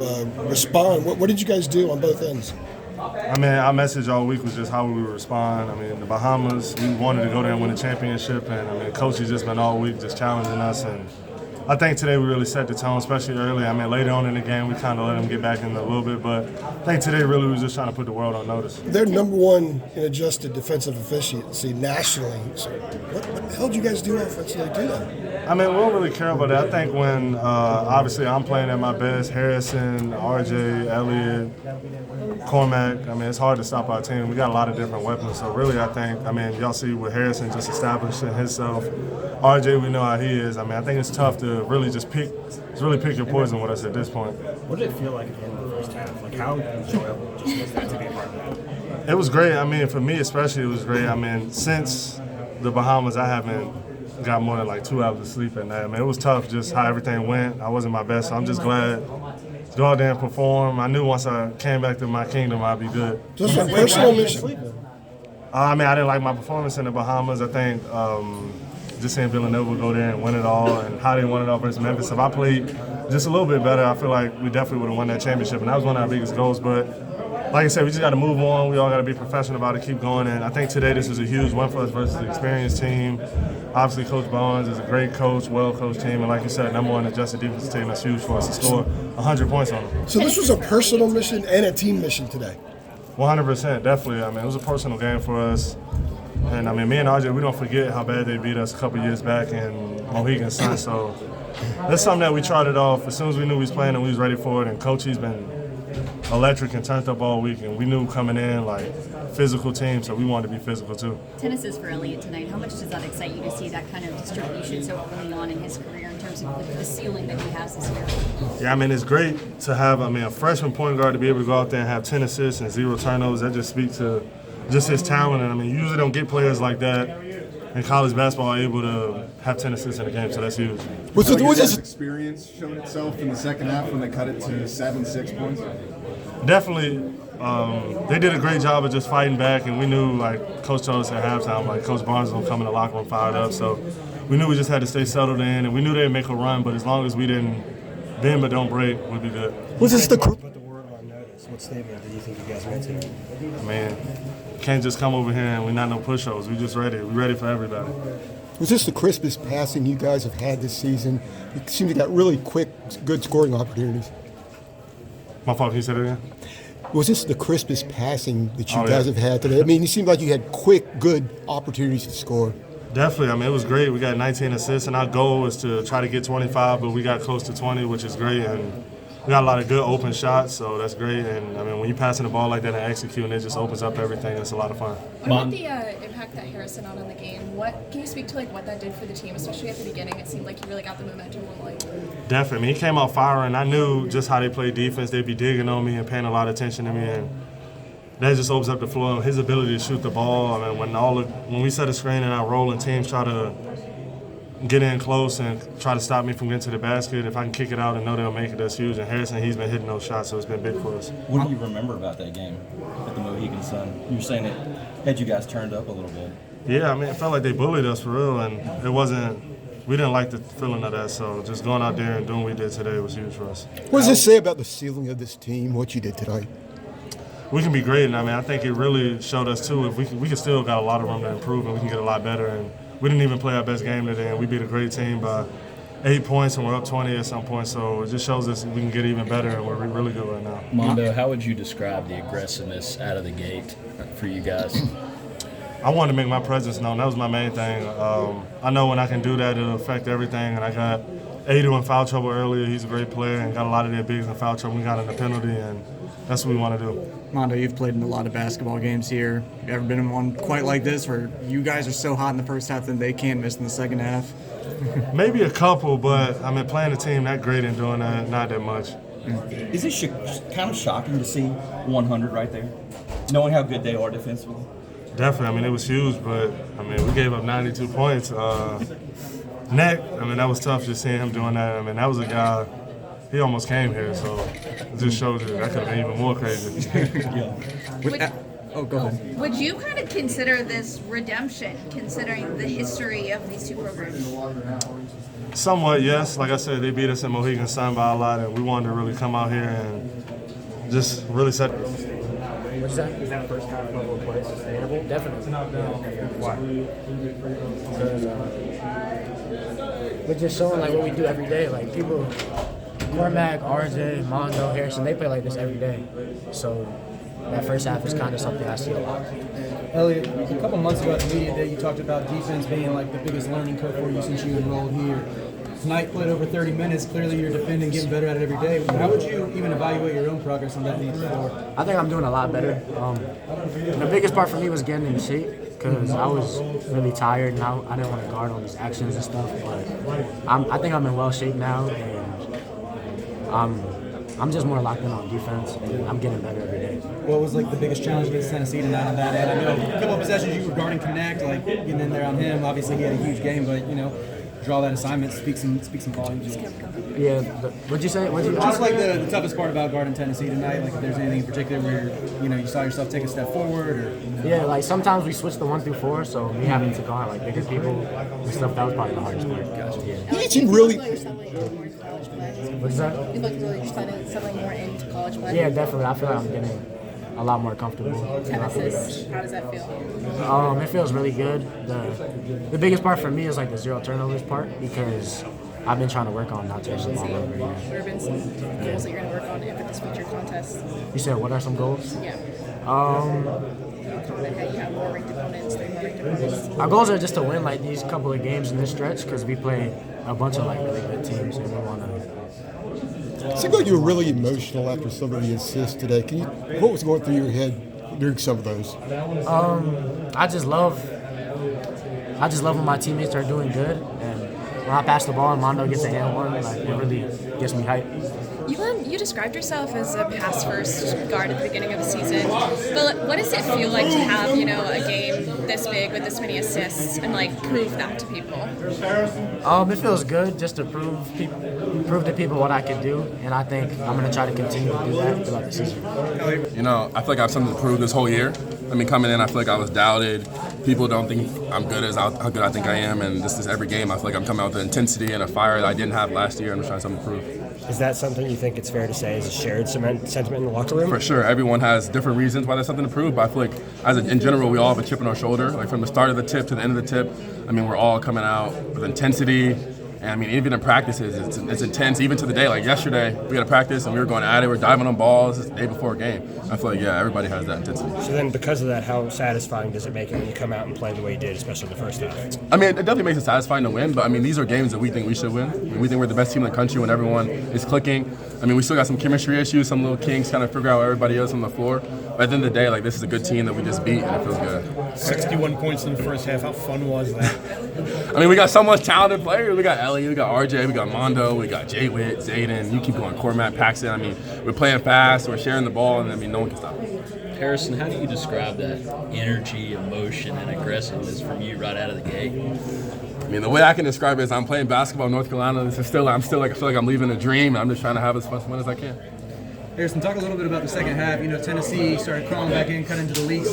respond. What did you guys do on both ends? I mean, our message all week was just how we would respond. I mean, the Bahamas, we wanted to go there and win a championship, and I mean, Coach has just been all week just challenging us, and I think today we really set the tone, especially early. I mean, later on in the game, we kind of let them get back in a little bit, but I think today really was just trying to put the world on notice. They're number one in adjusted defensive efficiency nationally. So what the hell did you guys do offensively to do that? I mean, we don't really care about that. I think when, obviously, I'm playing at my best, Harrison, RJ, Elliot, Cormac, I mean, it's hard to stop our team. We got a lot of different weapons. So really, I think, I mean, y'all see with Harrison just establishing himself. RJ, we know how he is. I mean, I think it's tough to really just pick your poison with us at this point. What did it feel like at the end of the first half? Like, how enjoyable just was that to be a part of that? It was great. I mean, for me especially, it was great. I mean, since the Bahamas, I haven't got more than like 2 hours of sleep at night. I mean, it was tough just how everything went. I wasn't my best, so I'm just glad to go out there and perform. I knew once I came back to my kingdom, I'd be good. Just a personal mission. I mean, I didn't like my performance in the Bahamas. I think just seeing Villanova go there and win it all and how they won it all versus Memphis. If I played just a little bit better, I feel like we definitely would have won that championship, and that was one of our biggest goals. But like I said, we just got to move on. We all got to be professional about it, keep going. And I think today this is a huge win for us versus the experienced team. Obviously, Coach Barnes is a great coach, well-coached team. And like you said, number one adjusted defensive team. That's huge for us to score 100 points on them. So this was a personal mission and a team mission today. 100%, definitely. I mean, it was a personal game for us. And, I mean, me and RJ, we don't forget how bad they beat us a couple years back in Mohegan Sun. So that's something that we trotted off as soon as we knew we was playing and we was ready for it. And Coach, he's been electric and turned up all week. And we knew coming in, like, physical team, so we wanted to be physical too. Tennis is for Elliot tonight. How much does that excite you to see that kind of distribution so early on in his career in terms of the ceiling that he has this year? Yeah, I mean, it's great to have, a freshman point guard to be able to go out there and have 10 assists and 0 turnovers. That just speaks to just his talent. And, you usually don't get players like that in college basketball able to have 10 assists in a game, so that's huge. Was this experience showing itself in the second half when they cut it to 7-6 points? Definitely. They did a great job of just fighting back, and we knew, like Coach told us at halftime, like Coach Barnes was going to come in the locker room fired up. So we knew we just had to stay settled in, and we knew they'd make a run, but as long as we didn't bend but don't break, we'd be good. Was this the Put the word on notice. What statement do you think you guys made today? I mean, can't just come over here and we're not no push-ups. We're just ready. We're ready for everybody. Was this the crispest passing you guys have had this season? It seemed to got really quick, good scoring opportunities. My fault, can you say that again? Was this the crispest passing that you guys have had today? I mean, it seemed like you had quick, good opportunities to score. Definitely. I mean, it was great. We got 19 assists, and our goal was to try to get 25, but we got close to 20, which is great. And we got a lot of good open shots, so that's great. And, I mean, when you're passing the ball like that and executing, it just opens up everything. It's a lot of fun. What about the impact that Harrison had on the game? Can you speak to what that did for the team, especially at the beginning? It seemed like he really got the momentum rolling. Definitely. I mean, he came out firing. I knew just how they play defense. They'd be digging on me and paying a lot of attention to me, and that just opens up the floor. His ability to shoot the ball. I mean, when we set a screen and our rolling teams try to get in close and try to stop me from getting to the basket, if I can kick it out and know they'll make it, that's huge. And Harrison, he's been hitting those shots, so it's been big for us. What do you remember about that game at the Mohegan Sun? You were saying it had you guys turned up a little bit. Yeah, I mean, it felt like they bullied us for real, and we didn't like the feeling of that, so just going out there and doing what we did today was huge for us. What does this say about the ceiling of this team, what you did tonight? We can be great, and I think it really showed us too. If we can still got a lot of room to improve, and we can get a lot better. And we didn't even play our best game today, and we beat a great team by 8 points, and we're up 20 at some point. So it just shows us we can get even better, and we're really good right now. Armando, how would you describe the aggressiveness out of the gate for you guys? I wanted to make my presence known. That was my main thing. I know when I can do that, it'll affect everything. And I got Adu in foul trouble earlier. He's a great player, and got a lot of their bigs in foul trouble. We got in the penalty, and that's what we want to do. Armando, you've played in a lot of basketball games here. You ever been in one quite like this where you guys are so hot in the first half that they can't miss in the second half? Maybe a couple, but playing a team that great and doing that, not that much. Is it kind of shocking to see 100 right there, knowing how good they are defensively? Definitely. It was huge, but we gave up 92 points. Neck, that was tough just seeing him doing that. That was a guy. He almost came here, so it just showed you that could have been even more crazy. Go ahead. Would you kind of consider this redemption, considering the history of these two programs? Somewhat, yes. Like I said, they beat us in Mohegan Sun by a lot, and we wanted to really come out here and just really set. What's that? Is that first half level of play sustainable? Definitely. Why? Because we're just showing like what we do every day. Like people, Cormac, RJ, Armando, Harrison, they play like this every day. So that first half is kind of something I see a lot. Elliot, a couple months ago at the media day, you talked about defense being like the biggest learning curve for you since you enrolled here. Tonight played over 30 minutes. Clearly you're defending, getting better at it every day. How would you even evaluate your own progress on that end of the floor? I think I'm doing a lot better. The biggest part for me was getting in shape because I was really tired and I didn't want to guard all these actions and stuff. But I think I'm in well shape now, and I'm just more locked in on defense, and I'm getting better every day. What was like the biggest challenge against Tennessee tonight on that end? I know a couple of possessions you were guarding Connect, like getting in there on him. Obviously he had a huge game, but draw that assignment, speak some volumes. Yeah, what'd you say? Just like the toughest part about guarding Tennessee tonight, like if there's anything in particular where you saw yourself take a step forward, or Yeah, like sometimes we switch the 1 through 4, so me having to guard like bigger people and stuff, that was probably the hardest part. Gotcha. Yeah. He seemed really. What's that? You look really settling more into college play. Yeah, definitely. I feel like I'm getting a lot more comfortable. 10 assists. How does that feel? It feels really good. The biggest part for me is like the 0 turnovers part because I've been trying to work on not turning the ball over. What have been some goals that you're going to work on for this future contest? You said what are some goals? Yeah. You have more ranked opponents, 3 more ranked opponents. Our goals are just to win like these couple of games in this stretch because we play a bunch of like really good teams and we want to. It seemed like you were really emotional after some of the assists today. What was going through your head during some of those? I just love when my teammates are doing good, and when I pass the ball and Mondo gets a hand one, like it really gets me hyped. You described yourself as a pass-first guard at the beginning of the season, but what does it feel like to have a game this big with this many assists and prove that to people? It feels good just to prove to people what I can do, and I think I'm going to try to continue to do that throughout the season. I feel like I have something to prove this whole year. I mean, coming in, I feel like I was doubted. People don't think I'm good as how good I think I am, and this is every game. I feel like I'm coming out with the intensity and a fire that I didn't have last year, and I'm trying something to prove. Is that something you think it's fair to say is a shared sentiment in the locker room? For sure. Everyone has different reasons why there's something to prove, but I feel like in general, we all have a chip on our shoulder. Like from the start of the tip to the end of the tip, I mean, we're all coming out with intensity. And I mean, even in practices, it's intense. Even to the day, like yesterday, we had a practice and we were going at it. We're diving on balls. It's the day before a game. I feel like, everybody has that intensity. So then because of that, how satisfying does it make it when you come out and play the way you did, especially the first half? I mean, it definitely makes it satisfying to win, but I mean, these are games that we think we should win. I mean, we think we're the best team in the country when everyone is clicking. I mean, we still got some chemistry issues, some little kinks, kind of figure out everybody else on the floor. But at the end of the day, this is a good team that we just beat, and it feels good. 61 points in the first half. How fun was that? I mean, we got so much talented players. We got Elliot, we got RJ, we got Mondo, we got Jay Witt, Zayden. You keep going, Cormac, Paxton. I mean, we're playing fast, we're sharing the ball, and I mean, no one can stop us. Harrison, how do you describe that energy, emotion, and aggressiveness from you right out of the gate? I mean, the way I can describe it is I'm playing basketball in North Carolina. I feel like I'm leaving a dream, and I'm just trying to have as much fun as I can. Harrison, talk a little bit about the second half. Tennessee started crawling back in, cut into the lead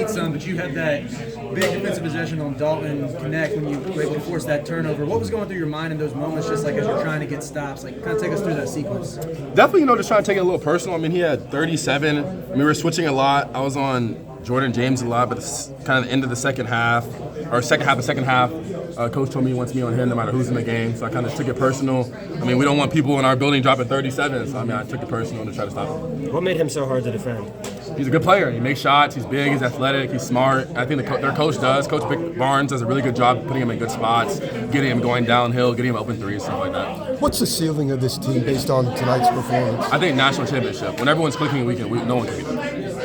some, but you had that big defensive possession on Dalton Connect when you were able to force that turnover. What was going through your mind in those moments, just as you're trying to get stops? Kind of take us through that sequence. Definitely, just trying to take it a little personal. I mean, he had 37. I mean, we were switching a lot. I was on Jordan James a lot, but it's kind of the end of the second half, coach told me he wants me on him no matter who's in the game, so I kind of took it personal. I mean, we don't want people in our building dropping 37, so I mean, I took it personal to try to stop him. What made him so hard to defend? He's a good player. He makes shots. He's big. He's athletic. He's smart. I think their coach does. Coach Barnes does a really good job putting him in good spots, getting him going downhill, getting him open threes, stuff like that. What's the ceiling of this team based on tonight's performance? I think national championship. When everyone's clicking, no one can beat them.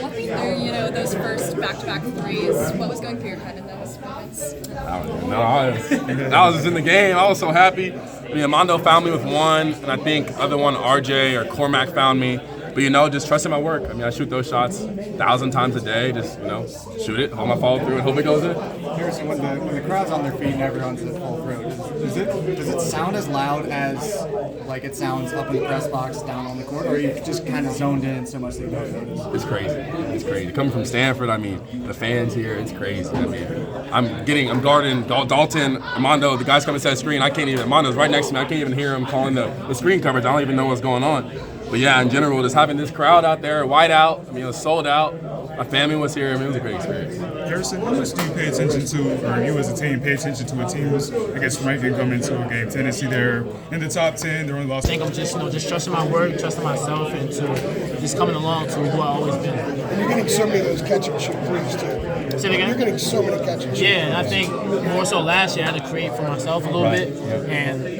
Walk me through, those first back-to-back threes. What was going through your head in those moments? I was just in the game. I was so happy. I mean, Armando found me with one, and I think other one, RJ or Cormac found me. But But just trusting my work. I mean, I shoot those shots 1,000 times a day. Just shoot it, hold my follow through, and hope it goes in. Harrison, when the crowd's on their feet and everyone's at full throat, does it sound as loud as like it sounds up in the press box down on the court, or are you just kind of zoned in so much that you don't notice? It's crazy. It's crazy. Coming from Stanford, I mean, the fans here, it's crazy. I mean, I'm guarding Dalton, Armando, the guys coming to set screen. Armando's right next to me. I can't even hear him calling the screen coverage. I don't even know what's going on. But yeah, in general, just having this crowd out there, white out, I mean, it was sold out. My family was here. I mean, it was a great experience. Harrison, how much do you pay attention to, or you as a team pay attention to a team who's, ranking coming into a game? Tennessee, they're in the top 10. They're only lost. I think I'm just trusting my work, trusting myself, and to just coming along to who I've always been. And you're getting so many of those catch and shoot threes too. Say it again? You're getting so many catch and shoot. Yeah, and I think more so last year I had to create for myself a little bit, and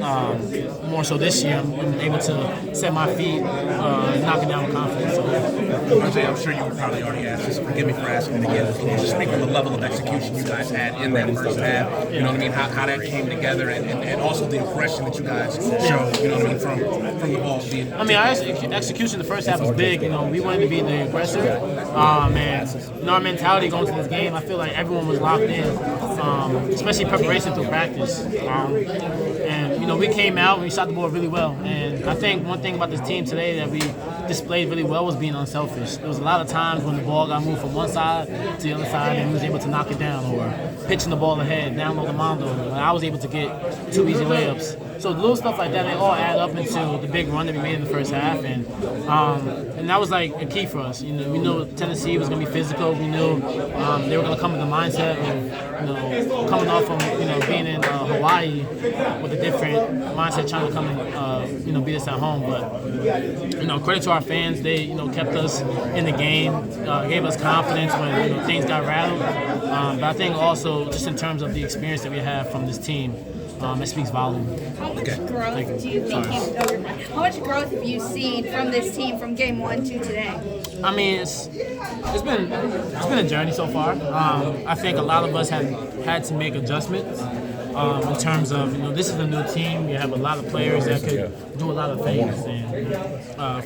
more so this year I'm able to set my feet, knock it down with confidence. So. RJ, I'm sure you were probably already asked this. Forgive me for asking it again. Can you just speak on the level of execution you guys had in that first half? You know what I mean? How that came together, and also the aggression that you guys showed. You know what I mean? From the ball being. I mean, our execution the first half was big. We wanted to be the aggressor, and our mentality going to this game, I feel like everyone was locked in, especially preparation through practice. And we came out and we shot the ball really well. And I think one thing about this team today that we displayed really well was being unselfish. There was a lot of times when the ball got moved from one side to the other side and we was able to knock it down, or pitching the ball ahead, down low to Armando. I was able to get 2 easy layups. So little stuff like that, they all add up into the big run that we made in the first half, and that was like a key for us. We knew Tennessee was going to be physical. We knew they were going to come with the mindset of coming off from being in Hawaii with a different mindset, trying to come and beat us at home. But credit to our fans, they kept us in the game, gave us confidence when things got rattled. But I think also just in terms of the experience that we have from this team. It speaks volume. How much growth do you think how much growth have you seen from this team from game 1 to today? I mean, it's been a journey so far. I think a lot of us have had to make adjustments in terms of this is a new team. You have a lot of players that could do a lot of things, and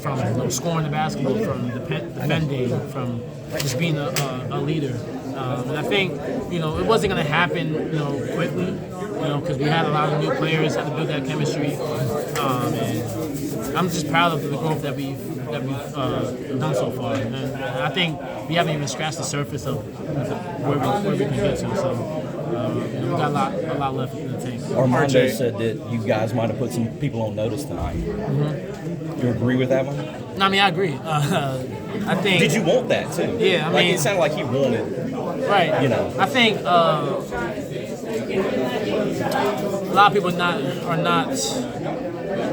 from scoring the basketball, from defending, from just being a leader. And I think it wasn't going to happen quickly. Because we had a lot of new players, had to build that chemistry, and I'm just proud of the growth that we've done so far. And I think we haven't even scratched the surface of where we can get to. So we got a lot left in the tank. Armando said that you guys might have put some people on notice tonight. You agree with that one? No, I mean, I agree. I think. Did you want that too? Yeah, I mean, it sounded like he wanted. Right. I think. A lot of people are not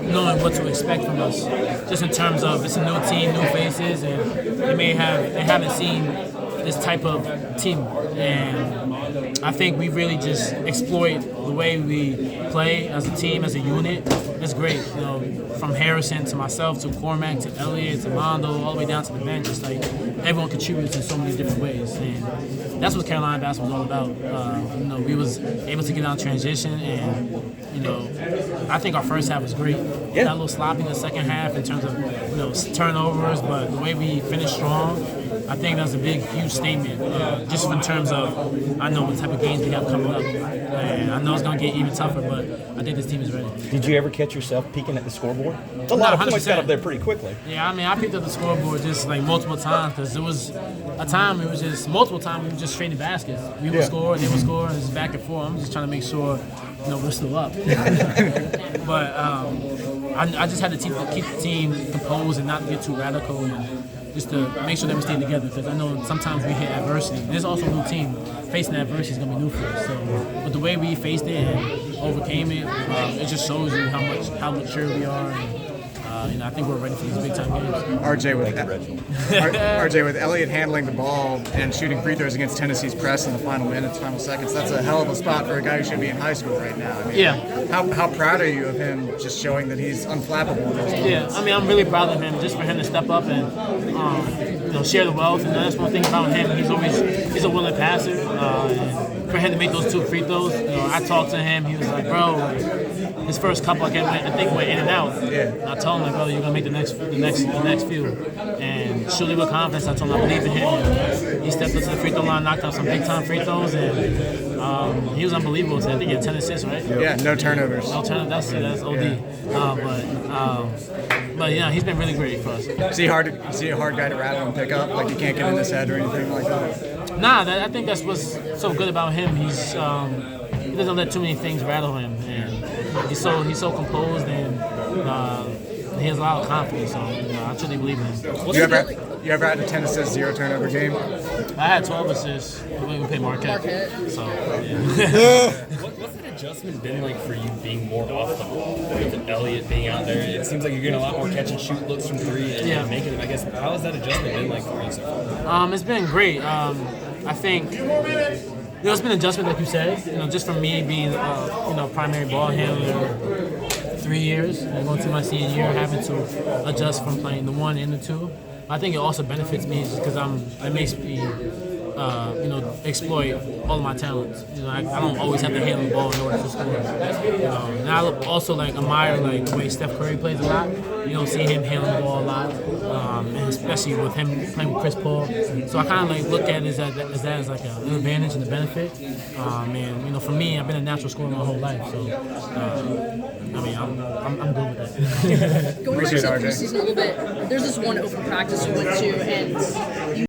knowing what to expect from us, just in terms of it's a new team, new faces, and they haven't seen this type of team. And I think we really just exploit the way we play as a team, as a unit. It's great, from Harrison to myself to Cormac to Elliot to Armando, all the way down to the bench. It's like everyone contributes in so many different ways, and that's what Carolina basketball is all about. We was able to get on transition, and I think our first half was great. Yeah. Got a little sloppy in the second half in terms of turnovers, but the way we finished strong, I think that's a big, huge statement. Just in terms of I know what type of games we have coming up, and I know it's gonna get even tougher, but I think this team is ready. Did you ever catch yourself peeking at the scoreboard? A lot of points got up there pretty quickly. Yeah, I mean, I picked up the scoreboard just like multiple times, because there was a time, it was just multiple times we were just trading baskets. We would score, they would score, and it's back and forth. I'm just trying to make sure we're still up. But I just had to keep the team composed and not get too radical, and just to make sure that we stay together, because I know sometimes we hit adversity. And there's also a new team. Facing adversity is going to be new for us. So, but the way we faced it and overcame it, it just shows you how mature we are. And I think we're ready for these big time games. RJ with Elliot handling the ball and shooting free throws against Tennessee's press in the final minutes, final seconds. That's a hell of a spot for a guy who should be in high school right now. I mean, How proud are you of him just showing that he's unflappable in those moments? Yeah, I mean, I'm really proud of him, just for him to step up and share the wealth. And that's one thing about him. He's a willing passer. And for him to make those 2 free throws, I talked to him. He was like, bro, his first couple, I think went in and out. Yeah. I told him, like, brother, you're gonna make the next few, and shooting with confidence. I told him I believe in him. And he stepped up to the free throw line, knocked out some big time free throws, and he was unbelievable. So I think he had 10 assists, right? Yeah, no turnovers. No turnovers. That's OD. But yeah, he's been really great for us. Is he a hard guy to rattle and pick up? Like you can't get in his head or anything like that? Nah, I think that's what's so good about him. He doesn't let too many things rattle him, and he's so composed, and he has a lot of confidence. So I truly believe in him. You ever had a 10 assist, 0 turnover game? I had 12 assists when we played Marquette. So yeah. What's that adjustment been like for you being more off the ball with Elliot being out there? It seems like you're getting a lot more catch and shoot looks from three and making it. I guess how has that adjustment been like for you so far? It's been great. I think it's been an adjustment, like you said. Just from me being primary ball handler 3 years and going to my senior year, having to adjust from playing the 1 and the 2. I think it also benefits me because it makes me exploit all of my talents. I don't always have to handle the ball in order to score. And I also admire the way Steph Curry plays a lot. See him handling the ball a lot, and especially with him playing with Chris Paul. So I kind of look at it as an advantage and a benefit. And for me, I've been a natural scorer my whole life. So I'm good with that. Going back to the preseason a little bit, there's this one open practice you went to, and